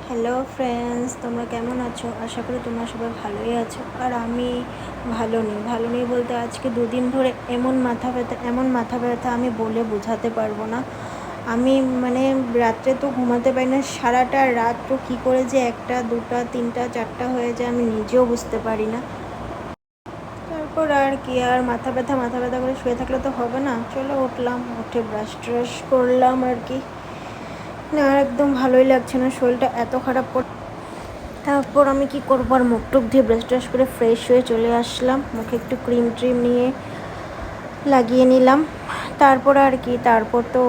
Hello friends, তোমরা কেমন আছো? আশা করি তোমরা সবাই ভালোই আছো। আর আমি ভালো নেই বলতে আজকে দুদিন ধরে এমন মাথা ব্যথা আমি বলে বোঝাতে পারবো না। আমি রাত্রে তো ঘুমাতে পারি না, সারাটা রাত তো কী করে যে 1টা 2টা 3টা 4টা হয়ে যায় আমি নিজেও বুঝতে পারি না। তারপর আর কি, আর মাথা ব্যথা করে শুয়ে থাকলে তো হবে না। চলো উঠলাম, উঠে ব্রাশ ট্রাশ করলাম আর কি। না, আর একদম ভালোই লাগছে না, শরীরটা এত খারাপ। তারপর আমি কি করবো, আর মুখ টুক ধুয়ে ব্রাশ ট্রাশ করে ফ্রেশ হয়ে চলে আসলাম, মুখে একটু ক্রিম ট্রিম নিয়ে লাগিয়ে নিলাম। তারপর আর কি, তারপর তো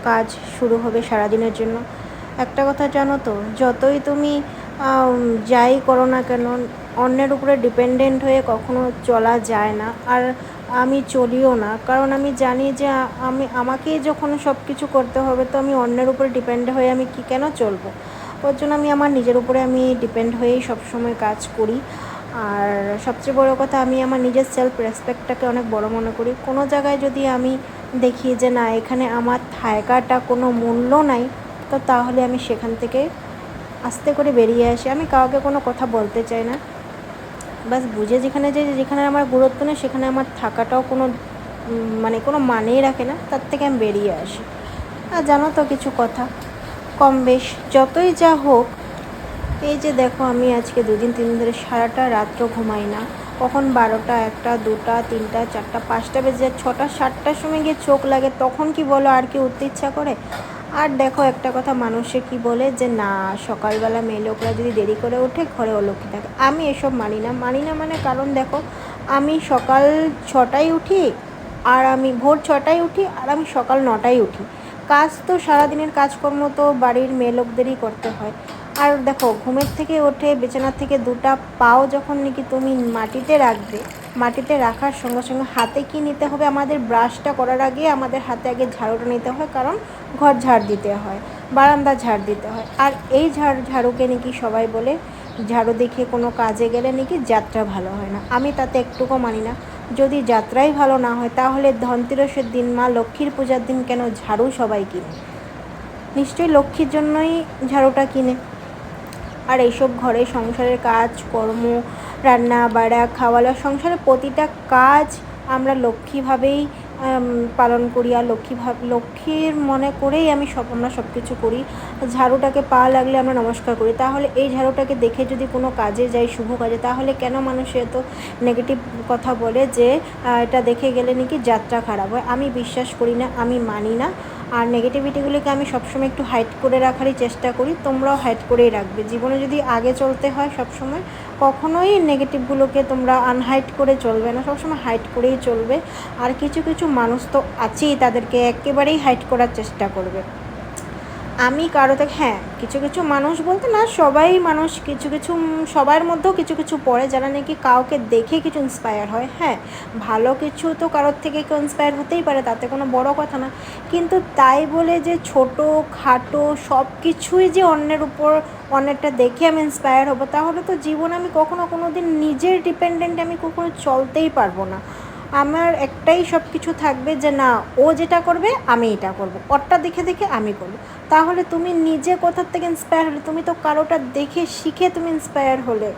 কাজ শুরু হবে সারাদিনের জন্য। একটা কথা জানো তো, যতই তুমি যাই করো না কেন, অন্যের উপরে ডিপেন্ডেন্ট হয়ে কখনো চলা যায় না। আর আমি চলিও না, কারণ আমি জানি যে আমাকেই যখন সব কিছু করতে হবে, তো আমি অন্যের উপরে ডিপেন্ড হয়ে আমি কেন চলবো। ওর জন্য আমি আমার নিজের উপরে ডিপেন্ড হয়েই সবসময় কাজ করি। আর সবচেয়ে বড় কথা, আমি আমার নিজের সেলফ রেসপেক্টটাকে অনেক বড় মনে করি। কোনো জায়গায় যদি আমি দেখি যে না, এখানে আমার থাকাটা কোনো মূল্য নাই, তো তাহলে আমি সেখান থেকে আস্তে করে বেরিয়ে আসি। আমি কাউকে কোনো কথা বলতে চাই না, বাস বুঝে যেখানে আমার গুরুত্ব নেই সেখানে আমার থাকাটাও কোনো মানেই রাখে না, তার থেকে আমি বেরিয়ে আসি। আর জানো তো কিছু কথা, কম বেশ যতই যা হোক, এই যে দেখো, আমি আজকে 2 দিন 3 দিন ধরে সারাটা রাত্র ঘুমাই না। কখন 12টা 1টা 2টা 3টা 4টা 5টা বেজে যায়, 6টা 7টার সময় গিয়ে চোখ লাগে, তখন কি বলো আর কি উঠতে ইচ্ছা করে। আর দেখো একটা কথা, মানুষে কি বলে যে না, সকালবেলা মেয়ে লোকরা যদি দেরি করে ওঠে ঘরে অলক্ষী থাকে। আমি এসব মানি না মানে, কারণ দেখো, আমি সকাল 6টায় উঠি, আর আমি ভোর 6টায় উঠি, আর আমি সকাল 9টায় উঠি। কাজ তো সারাদিনের কাজকর্ম তো বাড়ির মেয়ে লোকদেরই করতে হয়। আর দেখো, ঘুমের থেকে ওঠে বিছানার থেকে 2টা পাও যখন নাকি তুমি মাটিতে রাখবে, মাটিতে রাখার সঙ্গে সঙ্গে হাতে কি নিতে হবে, আমাদের ব্রাশটা করার আগে আমাদের হাতে আগে ঝাড়ুটা নিতে হয়, কারণ ঘর ঝাড় দিতে হয়, বারান্দা ঝাড় দিতে হয়। আর এই ঝাড়ুকে নাকি সবাই বলে, ঝাড়ু দেখে কোনো কাজে গেলে নাকি যাত্রা ভালো হয় না। আমি তাতে একটুকু মানি না। যদি যাত্রাই ভালো না হয়, তাহলে ধনতেরসের দিন, মা লক্ষ্মীর পূজার দিন কেন ঝাড়ু সবাই কিনে? নিশ্চয়ই লক্ষ্মীর জন্যই ঝাড়ুটা কিনে। আর এইসব ঘরে সংসারের কাজ কর্ম, রান্না বাড়া, খাওয়ালা, সংসারের প্রতিটা কাজ আমরা লক্ষ্মীভাবেই পালন করি। আর লক্ষ্মীর মনে করেই আমরা সব কিছু করি। ঝাড়ুটাকে পা লাগলে আমরা নমস্কার করি, তাহলে এই ঝাড়ুটাকে দেখে যদি কোনো কাজে যাই, শুভ কাজে, তাহলে কেন মানুষ এত নেগেটিভ কথা বলে যে এটা দেখে গেলে নাকি যাত্রা খারাপ হয়? আমি বিশ্বাস করি না, আমি মানি না। আর নেগেটিভিটিগুলিকে আমি সবসময় একটু হাইড করে রাখারই চেষ্টা করি। তোমরাও হাইড করেই রাখবে। জীবনে যদি আগে চলতে হয়, সবসময় কখনোই নেগেটিভগুলোকে তোমরা আনহাইড করে চলবে না, সবসময় হাইড করেই চলবে। আর কিছু কিছু মানুষ তো আছেই, তাদেরকে একেবারেই হাইড করার চেষ্টা করবে। আমি কারো থেকে, হ্যাঁ, কিছু কিছু মানুষ বলতে না, সবাই মানুষ, কিছু কিছু সবার মধ্যেও কিছু কিছু পড়ে যারা নাকি কাউকে দেখে কিছু ইন্সপায়ার হয়। হ্যাঁ, ভালো কিছু তো কারোর থেকে কেউ ইন্সপায়ার হতেই পারে, তাতে কোনো বড় কথা না। কিন্তু তাই বলে যে ছোটো খাটো সব কিছুই যে অন্যেরটা দেখে আমি ইন্সপায়ার হবো, তাহলে তো জীবনে আমি কখনো কোনো দিন নিজের ডিপেন্ডেন্ট আমি কখনো চলতেই পারবো না। আমার একটাই সব কিছু থাকবে যে না, ও যেটা করবে আমি এটা করব, ওরটা দেখে দেখে আমি করব। তাহলে তুমি নিজে কোথার থেকে ইন্সপায়ার হলে? তুমি তো কারোটা দেখে শিখে তুমি ইন্সপায়ার হলে।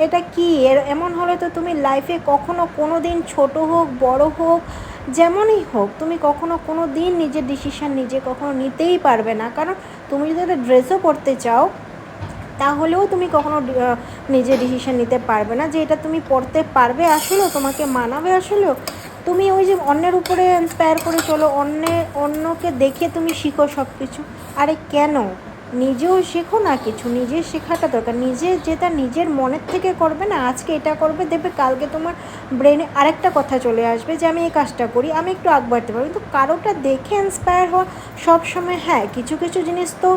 এটা কি এমন হলে তো তুমি লাইফে কখনো কোনো দিন, ছোটো হোক বড় হোক, যেমনই হোক, তুমি কখনো কোনো দিন নিজের ডিসিশান নিজে কখনো নিতেই পারবে না। কারণ তুমি যদি একটা ড্রেসও পরতে চাও, তাহলেও তুমি কখনো নিজের ডিসিশান নিতে পারবে না যে এটা তুমি পড়তে পারবে আসলেও, তোমাকে মানাবে আসলেও। তুমি ওই যে অন্যের উপরে ইন্সপায়ার করে চলো, অন্যকে দেখে তুমি শিখো সব কিছু। আরে কেন? নিজেও শেখো না, কিছু নিজের শেখাটা দরকার। যেটা নিজের মনের থেকে করবে না, আজকে এটা করবে, দেখবে কালকে তোমার ব্রেনে আরেকটা কথা চলে আসবে যে আমি এই কাজটা করি, আমি একটু আগ বাড়তে পারবো। কিন্তু কারোটা দেখে ইন্সপায়ার হওয়া সবসময়, হ্যাঁ, কিছু কিছু জিনিস তো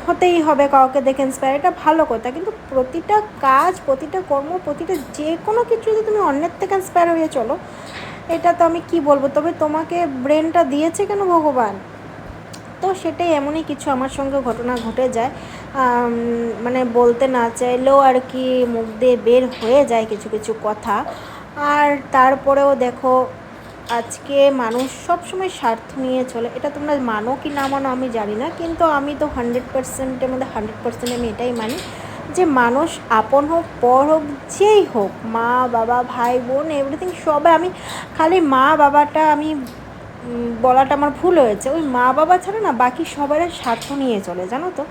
হতেই হবে কাউকে দেখে ইন্সপায়ার, এটা ভালো কথা। কিন্তু প্রতিটা কাজ, প্রতিটা কর্ম, প্রতিটা যে কোনো কিছু যদি তুমি অন্যের থেকে ইন্সপায়ার হয়ে চলো, এটা তো আমি কি বলবো, তবে তোমাকে ব্রেনটা দিয়েছে কেন ভগবান? তো সেটাই, এমনই কিছু আমার সঙ্গে ঘটনা ঘটে যায়। বলতে না চাইলেও আর কি মুখ দিয়ে বের হয়ে যায় কিছু কিছু কথা। আর তারপরেও দেখো, আজকে মানুষ সবসময় স্বার্থ নিয়ে চলে, এটা তোমরা মানো কি না মানো আমি জানি না, কিন্তু আমি তো 100%-এর মধ্যে 100% আমি এটাই মানি যে মানুষ আপন হোক পর হোক যেই হোক, মা বাবা ভাই বোন এভরিথিং সবাই, আমি খালি মা বাবাটা আমি বলাটা আমার ভুল হয়েছে, ওই মা বাবা ছাড়া না বাকি সবাই স্বার্থ নিয়ে চলে, জানো তো।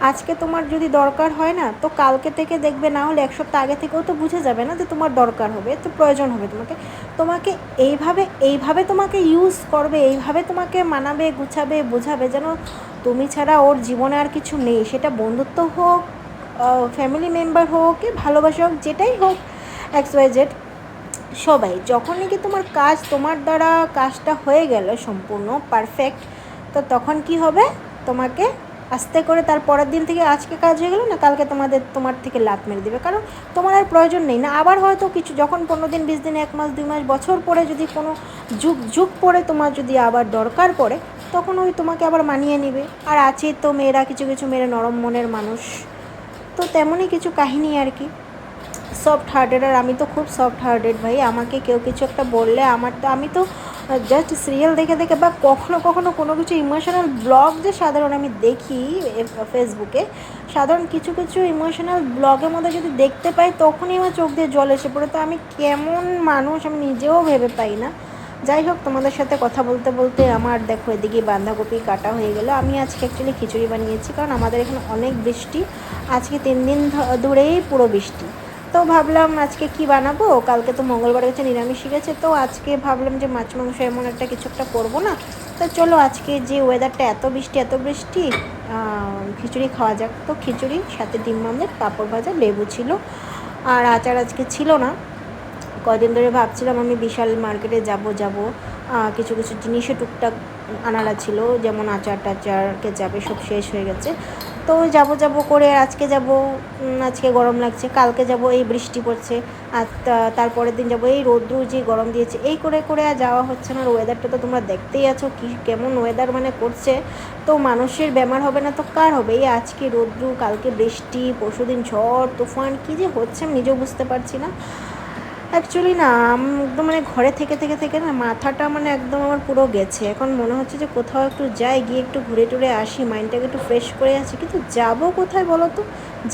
আজকে তোমার যদি দরকার হয় না, তো কালকে থেকে দেখবে, না হলে 1 সপ্তাহ আগে থেকেও তো বুঝে যাবে না যে তোমার দরকার হবে, তো প্রয়োজন হবে তোমাকে, তোমাকে এইভাবে তোমাকে ইউজ করবে, এইভাবে তোমাকে মানাবে গুছাবে বোঝাবে যেন তুমি ছাড়া ওর জীবনে আর কিছু নেই, সেটা বন্ধুত্ব হোক, ফ্যামিলি মেম্বার হোক, ভালোবাসা হোক, যেটাই হোক, XYZ সবাই। যখন নাকি তোমার কাজ, তোমার দ্বারা কাজটা হয়ে গেল সম্পূর্ণ পারফেক্ট, তো তখন কি হবে, তোমাকে আস্তে করে তার পরের দিন থেকে, আজকে কাজ হয়ে গেলো না, কালকে তোমার থেকে লাত মেরে দেবে, কারণ তোমার আর প্রয়োজন নেই না। আবার হয়তো কিছু যখন 15 দিন 20 দিন 1 মাস 2 মাস বছর পরে যদি কোনো যুগ পরে তোমার যদি আবার দরকার পড়ে, তখন ওই তোমাকে আবার মানিয়ে নেবে। আর আছে তো মেয়েরা, কিছু কিছু মেয়েরা নরম মনের মানুষ, তো তেমনই কিছু কাহিনী আর কি, সফট হার্টেড। আর আমি তো খুব সফট হার্টেড ভাই, আমাকে কেউ কিছু একটা বললে আমি তো জাস্ট সিরিয়াল দেখে দেখে বা কখনো কখনো কোনো কিছু ইমোশনাল ব্লগ যে সাধারণ আমি দেখি ফেসবুকে, সাধারণ কিছু কিছু ইমোশনাল ব্লগের মধ্যে যদি দেখতে পাই, তখনই আমার চোখ দিয়ে জল এসে পড়ে। তো আমি কেমন মানুষ আমি নিজেও ভেবে পাই না। যাই হোক, তোমাদের সাথে কথা বলতে বলতে আমার দেখো এদিকে বাঁধাকপি কাটা হয়ে গেল। আমি আজকে অ্যাকচুয়ালি খিচুড়ি বানিয়েছি, কারণ আমাদের এখানে অনেক বৃষ্টি, আজকে 3 দিন ধরেই পুরো বৃষ্টি। তো ভাবলাম আজকে কি বানাবো, কালকে তো মঙ্গলবার গেছে, নিরামিষই গেছে, তো আজকে ভাবলাম যে মাছ মাংস এমন একটা কিছু একটা করবো না, তো চলো আজকে যে ওয়েদারটা এত বৃষ্টি খিচুড়ি খাওয়া যাক। তো খিচুড়ি সাথে ডিম আমলেট, পাঁপড় ভাজা, লেবু ছিল, আর আচার আজকে ছিল না। কদিন ধরে ভাবছিলাম আমি বিশাল মার্কেটে যাব কিছু কিছু জিনিসও টুকটাক আনারা ছিল, যেমন আচার টাচার কেচাপে সব শেষ হয়ে গেছে। তো যাব করে আজকে যাব, আজকে গরম লাগছে, কালকে যাব এই বৃষ্টি পড়ছে, আর তারপরের দিন যাব এই রৌদ্র যে গরম দিয়েছে, এই করে করে আর যাওয়া হচ্ছে না। আর ওয়েদারটা তো তোমরা দেখতেই আছো কি কেমন ওয়েদার মানে করছে, তো মানুষের বেমার হবে না তো কার হবে। এই আজকে রৌদ্র, কালকে বৃষ্টি, পরশুদিন ঝড় তুফান, কী যে হচ্ছে আমি নিজেও বুঝতে পারছি না। অ্যাকচুয়ালি না একদম মানে ঘরে থেকে থেকে থেকে না মাথাটা মানে একদম আমার পুরো গেছে। এখন মনে হচ্ছে যে কোথাও একটু যাই, গিয়ে একটু ঘুরে টুরে আসি, মাইন্ডটাকে একটু ফ্রেশ করে আসি, কিন্তু যাবো কোথায় বলো তো,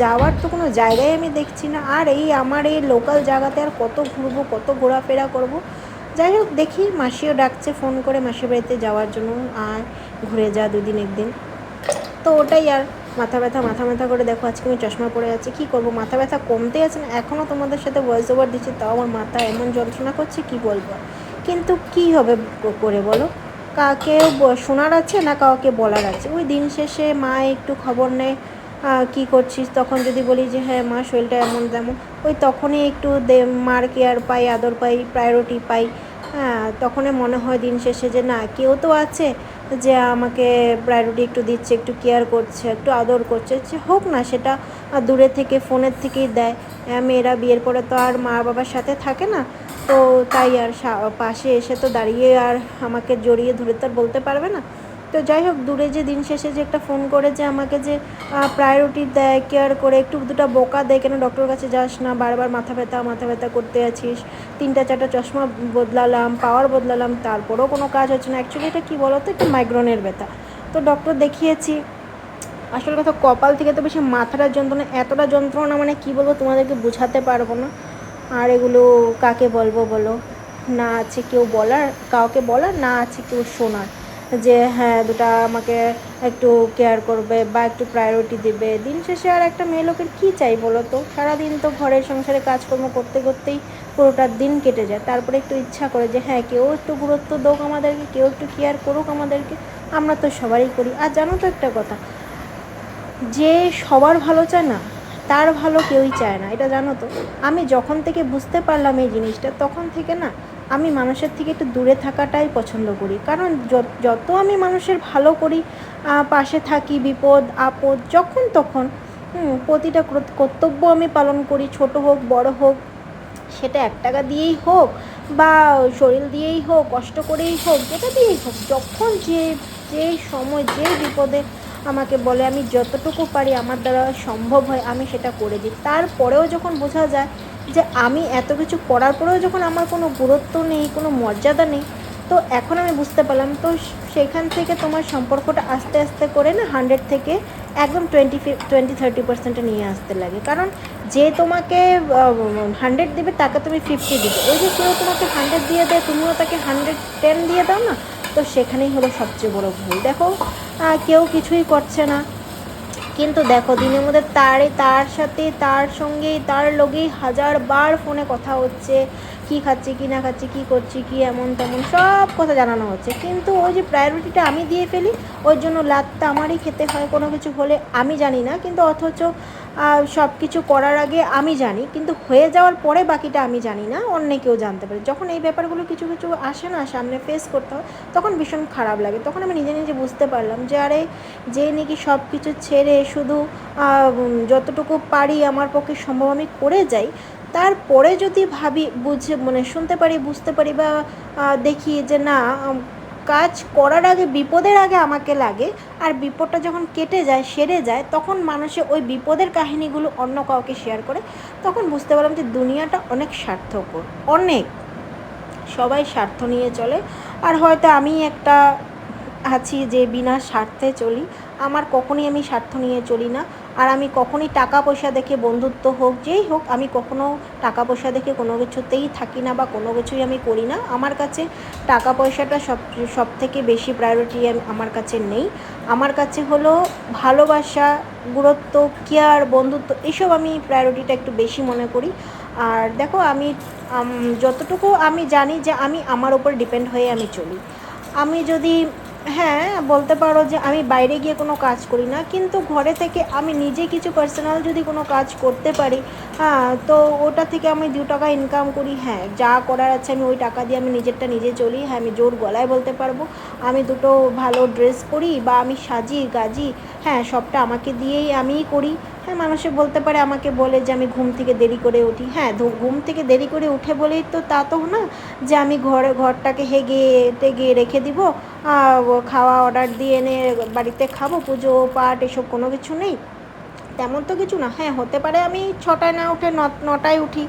যাওয়ার তো কোনো জায়গায় আমি দেখছি না। আর এই আমার এই লোকাল জায়গাতে আর কত ঘুরবো, কত ঘোরাফেরা করব। যাই হোক দেখি, মাসিও ডাকছে ফোন করে মাসির বাড়িতে যাওয়ার জন্য, আর ঘুরে যা 2 দিন 1 দিন, তো ওটাই। আর মাথা ব্যথা করে দেখো আজকে আমি চশমা পরে আছি, কী করবো, মাথা ব্যথা কমতে আছে না, এখনও তোমাদের সাথে ভয়েস ওভার দিচ্ছি, তাও আমার মাথা এমন যন্ত্রণা করছে কি বলবো। কিন্তু কি হবে করে বলো, কাকে শোনার আছে না কাউকে বলার আছে। ওই দিন শেষে মা একটু খবর নেয়, কী করছিস, তখন যদি বলি যে হ্যাঁ মা শরীরটা এমন তেমন, ওই তখনই একটু মার কেয়ার পাই, আদর পাই, প্রায়োরিটি পাই। হ্যাঁ, তখনই মনে হয় দিন শেষে যে না কেউ তো আছে যে আমাকে প্রায়োরিটি একটু দিচ্ছে, একটু কেয়ার করছে, একটু আদর করছে, যে হোক না সেটা দূরে থেকে ফোনের থেকেই দেয়। মেয়েরা বিয়ের পরে তো আর মা বাবার সাথে থাকে না, তো তাই আর পাশে এসে তো দাঁড়িয়ে আর আমাকে জড়িয়ে ধরে তো আর বলতে পারবে না। তো যাই হোক, দূরে যে দিন শেষে যে একটা ফোন করে যে আমাকে যে প্রায়োরিটি দেয়, কেয়ার করে, একটু দুটো বোকা দেয়, কেন ডক্টরের কাছে যাস না, বারবার মাথা ব্যথা করতে আছিস, 3টা 4টা চশমা বদলালাম, পাওয়ার বদলালাম, তারপরেও কোনো কাজ হচ্ছে না। অ্যাকচুয়ালি এটা কী বলো তো, একটু মাইগ্রেনের ব্যথা। তো ডক্টর দেখিয়েছি, আসল কথা কপাল থেকে তো বেশি মাথাটার যন্ত্রণা, এতটা যন্ত্রণা মানে কী বলবো তোমাদেরকে বোঝাতে পারবো না। আর এগুলো কাকে বলবো বলো, না আছে কেউ বলার, কাউকে বলার, না আছে কেউ শোনার যে হ্যাঁ দুটা আমাকে একটু কেয়ার করবে বা একটু প্রায়োরিটি দেবে। দিন শেষে আর একটা মেয়ে লোকের কী চাই বলো তো, সারাদিন তো ঘরের সংসারে কাজকর্ম করতে করতেই পুরোটার দিন কেটে যায়, তারপরে একটু ইচ্ছা করে যে হ্যাঁ কেউ একটু গুরুত্ব দোক আমাদেরকে, কেউ একটু কেয়ার করুক আমাদেরকে। আমরা তো সবারই করি। আর জানো তো একটা কথা, যে সবার ভালো চায় না, তার ভালো কেউই চায় না, এটা জানো তো। আমি যখন থেকে বুঝতে পারলাম এই জিনিসটা, তখন থেকে না আমি মানুষের থেকে একটু দূরে থাকাটাই পছন্দ করি। কারণ যত আমি মানুষের ভালো করি, পাশে থাকি, বিপদ আপদ যখন তখন প্রতিটা কর্তব্য আমি পালন করি, ছোট হোক বড় হোক, সেটা 1 টাকা দিয়েই হোক বা শরীর দিয়েই হোক, কষ্ট করেই হোক, যেটা দিয়েই হোক, যখন যে সময় যে বিপদে আমাকে বলে, আমি যতটুকু পারি আমার দ্বারা সম্ভব হয় আমি সেটা করে দিই। তারপরেও যখন বোঝা যায় যে আমি এত কিছু করার পরেও যখন আমার কোনো গুরুত্ব নেই, কোনো মর্যাদা নেই, তো এখন আমি বুঝতে পারলাম। তো সেখান থেকে তোমার সম্পর্কটা আস্তে আস্তে করে না 100 থেকে একদম 20-30% নিয়ে আসতে লাগে। কারণ যে তোমাকে 100 দেবে তাকে তুমি 50 দিবে, ওই যে কেউ তোমাকে 100 দিয়ে দেয় তুমিও তাকে 110 দিয়ে দাও না, তো সেখানেই হলো সবচেয়ে বড় ভুল। দেখো কেউ কিছুই করছে না, কিন্তু দেখো দিনের মধ্যে তার সাথে তার সঙ্গেই তার লগেই 1000বার ফোনে কথা হচ্ছে, কী খাচ্ছি কী না খাচ্ছি, কী করছি কী এমন তেমন সব কথা জানানো হচ্ছে। কিন্তু ওই যে প্রায়োরিটিটা আমি দিয়ে ফেলি, ওই জন্য লাতটা আমারই খেতে হয় কোনো কিছু হলে। আমি জানি না, কিন্তু অথচ সব কিছু করার আগে আমি জানি, কিন্তু হয়ে যাওয়ার পরে বাকিটা আমি জানি না, অন্য কেউ জানতে পারে। যখন এই ব্যাপারগুলো কিছু কিছু আসে না সামনে, ফেস করতে হয়, তখন ভীষণ খারাপ লাগে। তখন আমি নিজে নিজে বুঝতে পারলাম যে আরে, যে নাকি সব কিছু ছেড়ে শুধু যতটুকু পারি আমার পক্ষে সম্ভব আমি করে যাই, তারপরে যদি ভাবি বুঝে মানে শুনতে পারি, বুঝতে পারি বা দেখি যে না, কাজ করার আগে বিপদের আগে আমাকে লাগে, আর বিপদটা যখন কেটে যায় সেরে যায়, তখন মানুষে ওই বিপদের কাহিনীগুলো অন্য কাউকে শেয়ার করে, তখন বুঝতে পারলাম যে দুনিয়াটা অনেক স্বার্থপর, অনেক সবাই স্বার্থ নিয়ে চলে। আর হয়তো আমি একটা আছি যে বিনা স্বার্থে চলি। আমার কখনই আমি স্বার্থ নিয়ে চলি না। আর আমি কখনই টাকা পয়সা দেখে, বন্ধুত্ব হোক যেই হোক, আমি কখনো টাকা পয়সা দেখে কোনো কিছুতেই থাকি না বা কোনো কিছুই আমি করি না। আমার কাছে টাকা পয়সাটা সব থেকে বেশি প্রায়োরিটি আমার কাছে নেই। আমার কাছে হলো ভালোবাসা, গুরুত্ব, কেয়ার, বন্ধুত্ব, এসব আমি প্রায়োরিটিটা একটু বেশি মনে করি। আর দেখো আমি যতটুকু আমি জানি যে আমি আমার ওপর ডিপেন্ড হয়ে আমি চলি। আমি যদি, হ্যাঁ বলতে পারো যে আমি বাইরে গিয়ে কোনো কাজ করি না, কিন্তু ঘরে থেকে আমি নিজে কিছু পার্সোনাল যদি কোনো কাজ করতে পারি, হ্যাঁ, তো ওটা থেকে আমি 2 টাকা ইনকাম করি। হ্যাঁ, যা করার আছে আমি ওই টাকা দিয়ে আমি নিজেরটা নিজে চলি। হ্যাঁ, আমি জোর গলায় বলতে পারবো আমি দুটো ভালো ড্রেস পরি বা আমি সাজি গাজি, হ্যাঁ, সবটা আমাকে দিয়েই আমিই করি। হ্যাঁ, মানুষে বলতে পারে, আমাকে বলে যে আমি ঘুম থেকে দেরি করে উঠি। হ্যাঁ, ঘুম থেকে দেরি করে উঠে বলেই তো তা তো না যে আমি ঘরটাকে হেগে টেগে রেখে দিব, খাওয়া অর্ডার দিয়ে এনে বাড়িতে খাবো, পুজো পাঠ এসব কোনো কিছু নেই, তেমন তো কিছু না। হ্যাঁ, হতে পারে আমি 6টায় না উঠে 9টায় উঠি,